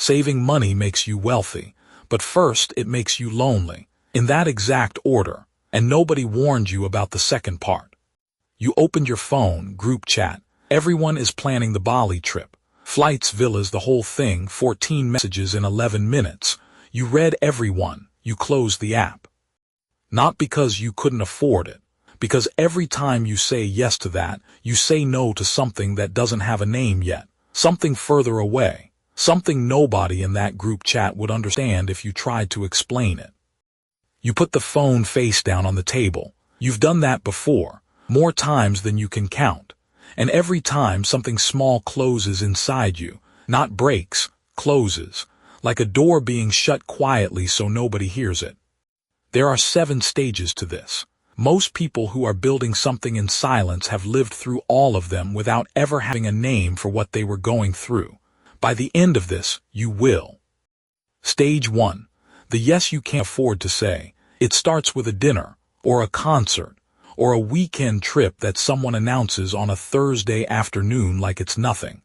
Saving money makes you wealthy, but first it makes you lonely. In that exact order, and nobody warned you about the second part. You opened your phone, group chat. Everyone is planning the Bali trip. Flights, villas, the whole thing, 14 messages in 11 minutes. You read every one. You closed the app. Not because you couldn't afford it, because every time you say yes to that, you say no to something that doesn't have a name yet, something further away, something nobody in that group chat would understand if you tried to explain it. You put the phone face down on the table. You've done that before, more times than you can count. And every time something small closes inside you, not breaks, closes, like a door being shut quietly so nobody hears it. There are 7 stages to this. Most people who are building something in silence have lived through all of them without ever having a name for what they were going through. By the end of this, you will. Stage 1. The yes you can't afford to say. It starts with a dinner, or a concert, or a weekend trip that someone announces on a Thursday afternoon like it's nothing.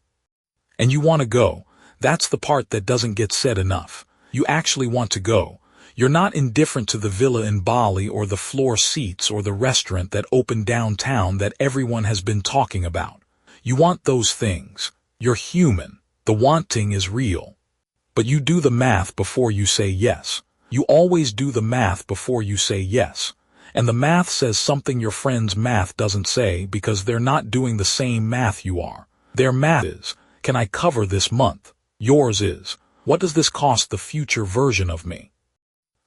And you want to go. That's the part that doesn't get said enough. You actually want to go. You're not indifferent to the villa in Bali or the floor seats or the restaurant that opened downtown that everyone has been talking about. You want those things. You're human. The wanting is real. But you do the math before you say yes. You always do the math before you say yes. And the math says something your friend's math doesn't say because they're not doing the same math you are. Their math is, can I cover this month? Yours is, what does this cost the future version of me?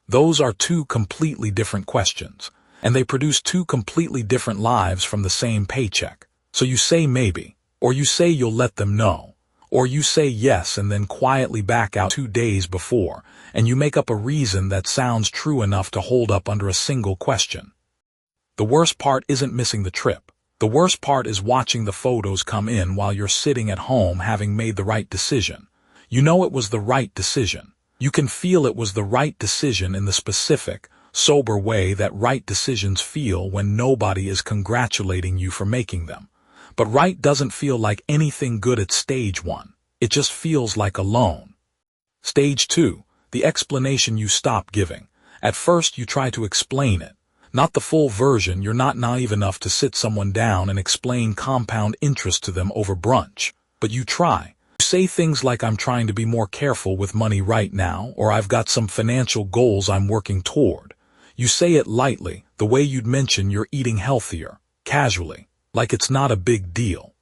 Those are 2 completely different questions, and they produce 2 completely different lives from the same paycheck. So you say maybe, or you say you'll let them know, or you say yes and then quietly back out 2 days before, and you make up a reason that sounds true enough to hold up under a single question. The worst part isn't missing the trip. The worst part is watching the photos come in while you're sitting at home having made the right decision. You know it was the right decision. You can feel it was the right decision in the specific, sober way that right decisions feel when nobody is congratulating you for making them. But right doesn't feel like anything good at stage 1. It just feels like a loan. Stage 2, the explanation you stop giving. At first you try to explain it. Not the full version. You're not naive enough to sit someone down and explain compound interest to them over brunch. But you try. You say things like I'm trying to be more careful with money right now, or I've got some financial goals I'm working toward. You say it lightly, the way you'd mention you're eating healthier, casually, like it's not a big deal.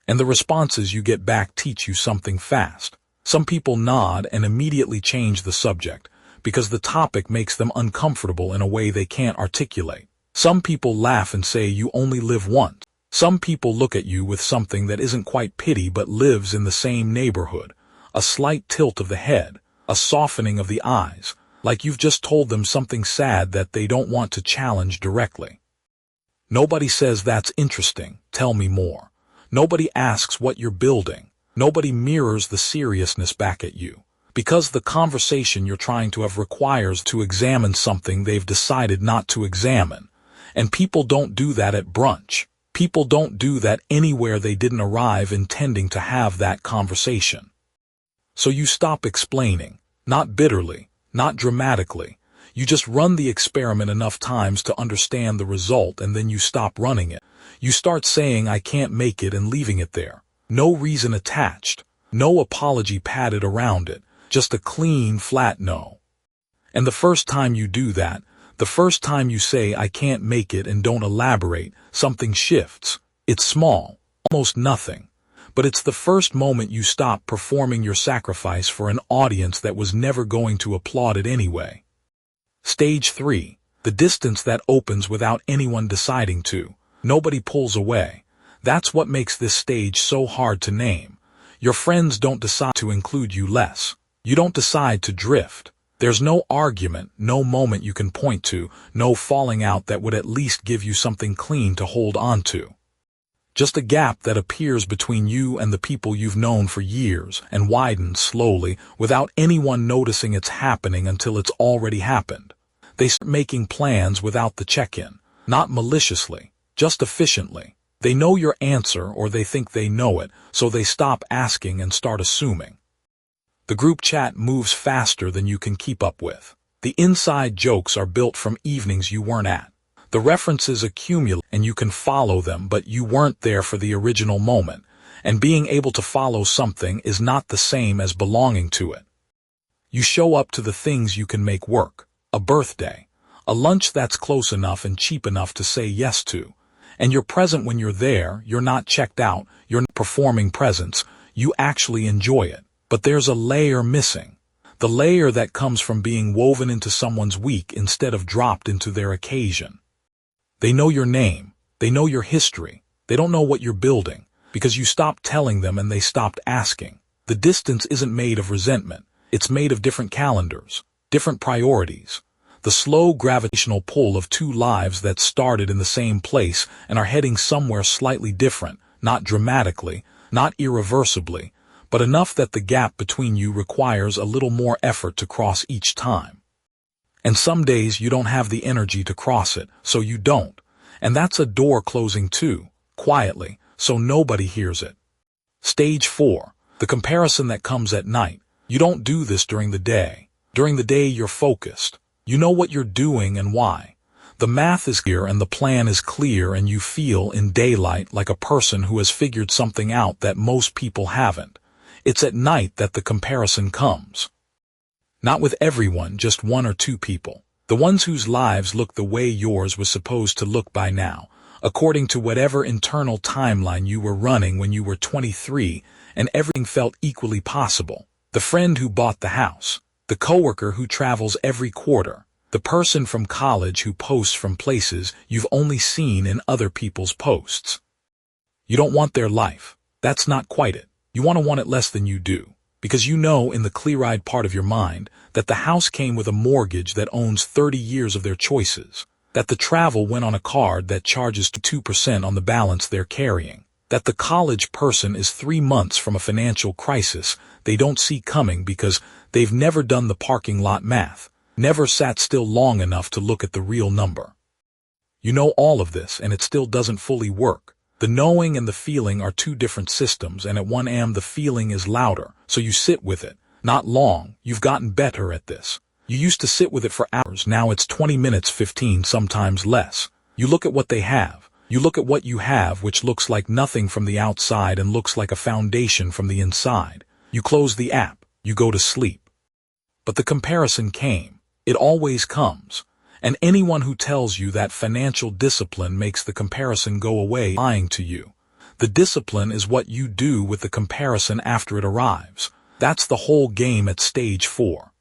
And the responses you get back teach you something fast. Some people nod and immediately change the subject, because the topic makes them uncomfortable in a way they can't articulate. Some people laugh and say you only live once. Some people look at you with something that isn't quite pity but lives in the same neighborhood, a slight tilt of the head, a softening of the eyes, like you've just told them something sad that they don't want to challenge directly. Nobody says that's interesting, tell me more. Nobody asks what you're building. Nobody mirrors the seriousness back at you, because the conversation you're trying to have requires to examine something they've decided not to examine. And people don't do that at brunch. People don't do that anywhere they didn't arrive intending to have that conversation. So you stop explaining, not bitterly, not dramatically. You just run the experiment enough times to understand the result, and then you stop running it. You start saying I can't make it and leaving it there. No reason attached, no apology padded around it, just a clean, flat no. And the first time you do that, the first time you say I can't make it and don't elaborate, something shifts. It's small, almost nothing. But it's the first moment you stop performing your sacrifice for an audience that was never going to applaud it anyway. Stage 3, the distance that opens without anyone deciding to. Nobody pulls away. That's what makes this stage so hard to name. Your friends don't decide to include you less. You don't decide to drift. There's no argument, no moment you can point to, no falling out that would at least give you something clean to hold on to. Just a gap that appears between you and the people you've known for years and widens slowly without anyone noticing it's happening until it's already happened. They start making plans without the check-in, not maliciously, just efficiently. They know your answer or they think they know it, so they stop asking and start assuming. The group chat moves faster than you can keep up with. The inside jokes are built from evenings you weren't at. The references accumulate and you can follow them, but you weren't there for the original moment. And being able to follow something is not the same as belonging to it. You show up to the things you can make work. A birthday. A lunch that's close enough and cheap enough to say yes to. And you're present when you're there. You're not checked out. You're not performing presence. You actually enjoy it. But there's a layer missing. The layer that comes from being woven into someone's week instead of dropped into their occasion. They know your name. They know your history. They don't know what you're building, because you stopped telling them and they stopped asking. The distance isn't made of resentment. It's made of different calendars, different priorities. The slow gravitational pull of two lives that started in the same place and are heading somewhere slightly different, not dramatically, not irreversibly, but enough that the gap between you requires a little more effort to cross each time. And some days you don't have the energy to cross it, so you don't. And that's a door closing too, quietly, so nobody hears it. Stage 4. The comparison that comes at night. You don't do this during the day. During the day you're focused. You know what you're doing and why. The math is clear and the plan is clear, and you feel in daylight like a person who has figured something out that most people haven't. It's at night that the comparison comes. Not with everyone, just one or two people. The ones whose lives look the way yours was supposed to look by now, according to whatever internal timeline you were running when you were 23, and everything felt equally possible. The friend who bought the house. The coworker who travels every quarter. The person from college who posts from places you've only seen in other people's posts. You don't want their life. That's not quite it. You want it less than you do, because you know in the clear-eyed part of your mind that the house came with a mortgage that owns 30 years of their choices, that the travel went on a card that charges 2% on the balance they're carrying, that the college person is 3 months from a financial crisis they don't see coming because they've never done the parking lot math, never sat still long enough to look at the real number. You know all of this, and it still doesn't fully work. The knowing and the feeling are two different systems, and at 1 a.m. the feeling is louder, so you sit with it. Not long, you've gotten better at this. You used to sit with it for hours, now it's 20 minutes, 15, sometimes less. You look at what they have. You look at what you have, which looks like nothing from the outside and looks like a foundation from the inside. You close the app. You go to sleep. But the comparison came. It always comes. And anyone who tells you that financial discipline makes the comparison go away is lying to you. The discipline is what you do with the comparison after it arrives. That's the whole game at stage 4.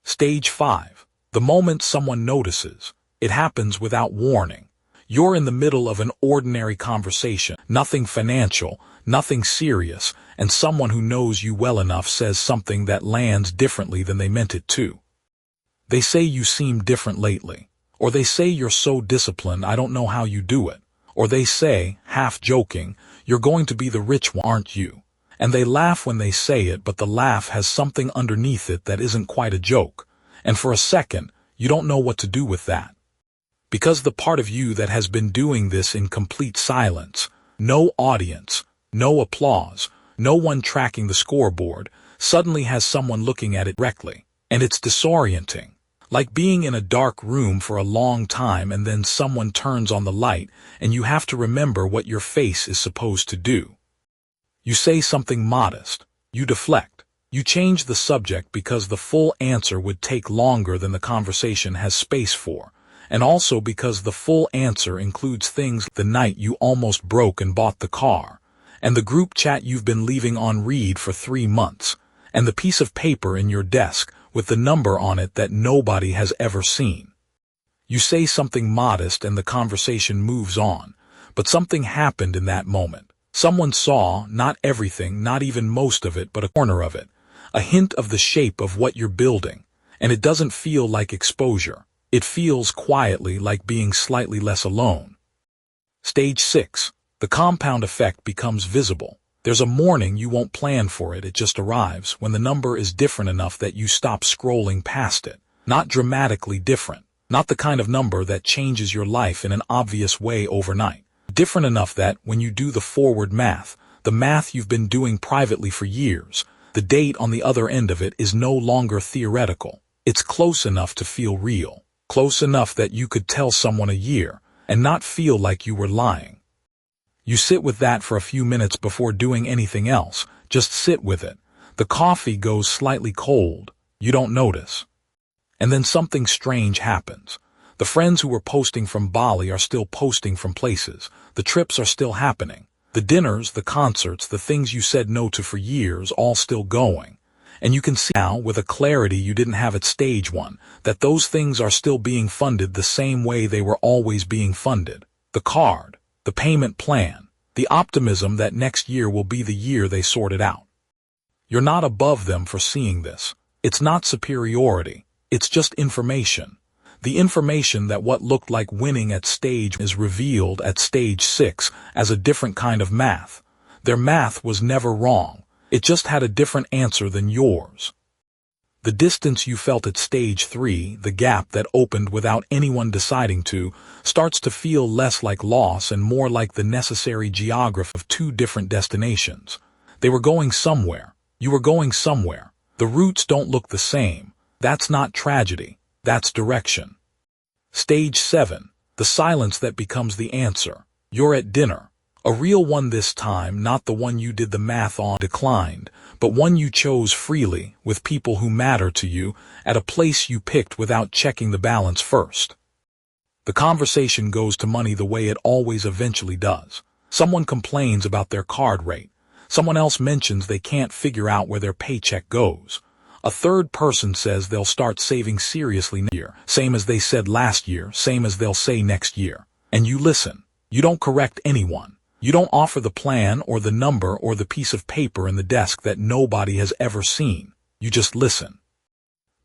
Stage 5. The moment someone notices. It happens without warning. You're in the middle of an ordinary conversation, nothing financial, nothing serious, and someone who knows you well enough says something that lands differently than they meant it to. They say you seem different lately. Or they say you're so disciplined I don't know how you do it. Or they say, half joking, you're going to be the rich one, aren't you? And they laugh when they say it, but the laugh has something underneath it that isn't quite a joke. And for a second, you don't know what to do with that. Because the part of you that has been doing this in complete silence, no audience, no applause, no one tracking the scoreboard, suddenly has someone looking at it directly. And it's disorienting. Like being in a dark room for a long time and then someone turns on the light and you have to remember what your face is supposed to do. You say something modest. You deflect. You change the subject because the full answer would take longer than the conversation has space for, and also because the full answer includes things like the night you almost broke and bought the car, and the group chat you've been leaving on read for 3 months, and the piece of paper in your desk with the number on it that nobody has ever seen. You say something modest and the conversation moves on, but something happened in that moment. Someone saw, not everything, not even most of it, but a corner of it, a hint of the shape of what you're building, and it doesn't feel like exposure. It feels quietly like being slightly less alone. Stage 6. The compound effect becomes visible. There's a morning you won't plan for it, it just arrives when the number is different enough that you stop scrolling past it. Not dramatically different. Not the kind of number that changes your life in an obvious way overnight. Different enough that, when you do the forward math, the math you've been doing privately for years, The date on the other end of it is no longer theoretical. It's close enough to feel real. Close enough that you could tell someone a year and not feel like you were lying. You sit with that for a few minutes before doing anything else. Just sit with it. The coffee goes slightly cold. You don't notice. And then something strange happens. The friends who were posting from Bali are still posting from places. The trips are still happening. The dinners, the concerts, the things you said no to for years, all still going. And you can see now, with a clarity you didn't have at stage one, that those things are still being funded the same way they were always being funded. The card, the payment plan, the optimism that next year will be the year they sort it out. You're not above them for seeing this. It's not superiority. It's just information. The information that what looked like winning at stage is revealed at stage 6 as a different kind of math. Their math was never wrong. It just had a different answer than yours. The distance you felt at stage 3, the gap that opened without anyone deciding to, starts to feel less like loss and more like the necessary geography of two different destinations. They were going somewhere. You were going somewhere. The routes don't look the same. That's not tragedy. That's direction. Stage 7, the silence that becomes the answer. You're at dinner. A real one this time, not the one you did the math on declined, but one you chose freely, with people who matter to you, at a place you picked without checking the balance first. The conversation goes to money the way it always eventually does. Someone complains about their card rate. Someone else mentions they can't figure out where their paycheck goes. A third person says they'll start saving seriously next year, same as they said last year, same as they'll say next year. And you listen. You don't correct anyone. You don't offer the plan or the number or the piece of paper in the desk that nobody has ever seen. You just listen.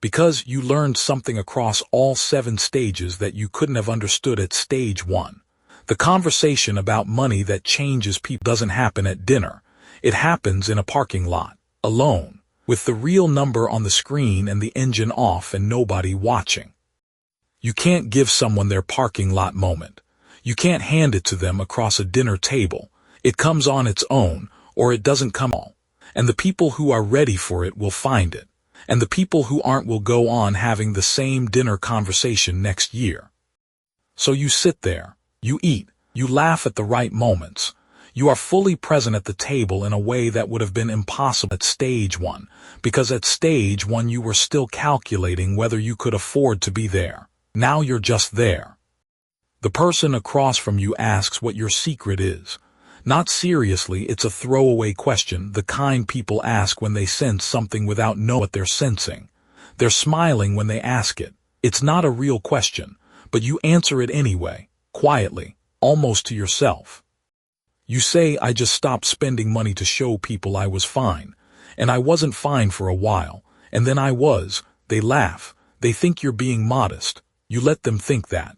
Because you learned something across all 7 stages that you couldn't have understood at stage 1. The conversation about money that changes people doesn't happen at dinner. It happens in a parking lot, alone, with the real number on the screen and the engine off and nobody watching. You can't give someone their parking lot moment. You can't hand it to them across a dinner table. It comes on its own, or it doesn't come all. And the people who are ready for it will find it. And the people who aren't will go on having the same dinner conversation next year. So you sit there, you eat, you laugh at the right moments. You are fully present at the table in a way that would have been impossible at stage 1, because at stage 1 you were still calculating whether you could afford to be there. Now you're just there. The person across from you asks what your secret is. Not seriously, it's a throwaway question, the kind people ask when they sense something without knowing what they're sensing. They're smiling when they ask it. It's not a real question, but you answer it anyway, quietly, almost to yourself. You say, I just stopped spending money to show people I was fine, and I wasn't fine for a while, and then I was. They laugh. They think you're being modest. You let them think that.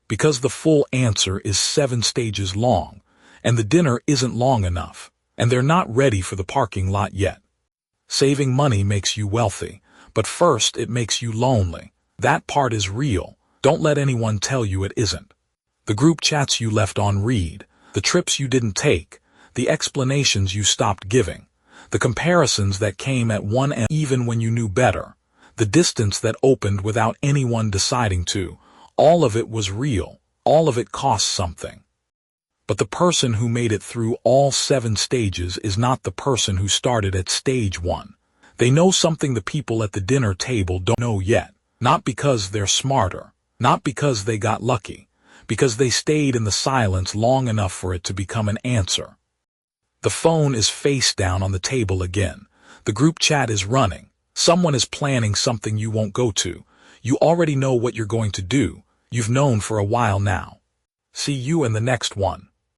Because the full answer is 7 stages long, and the dinner isn't long enough, and they're not ready for the parking lot yet. Saving money makes you wealthy, but first it makes you lonely. That part is real. Don't let anyone tell you it isn't. The group chats you left on read, the trips you didn't take, the explanations you stopped giving, the comparisons that came at one end even when you knew better, the distance that opened without anyone deciding to. All of it was real. All of it cost something. But the person who made it through all 7 stages is not the person who started at stage 1. They know something the people at the dinner table don't know yet. Not because they're smarter. Not because they got lucky. Because they stayed in the silence long enough for it to become an answer. The phone is face down on the table again. The group chat is running. Someone is planning something you won't go to. You already know what you're going to do. You've known for a while now. See you in the next one.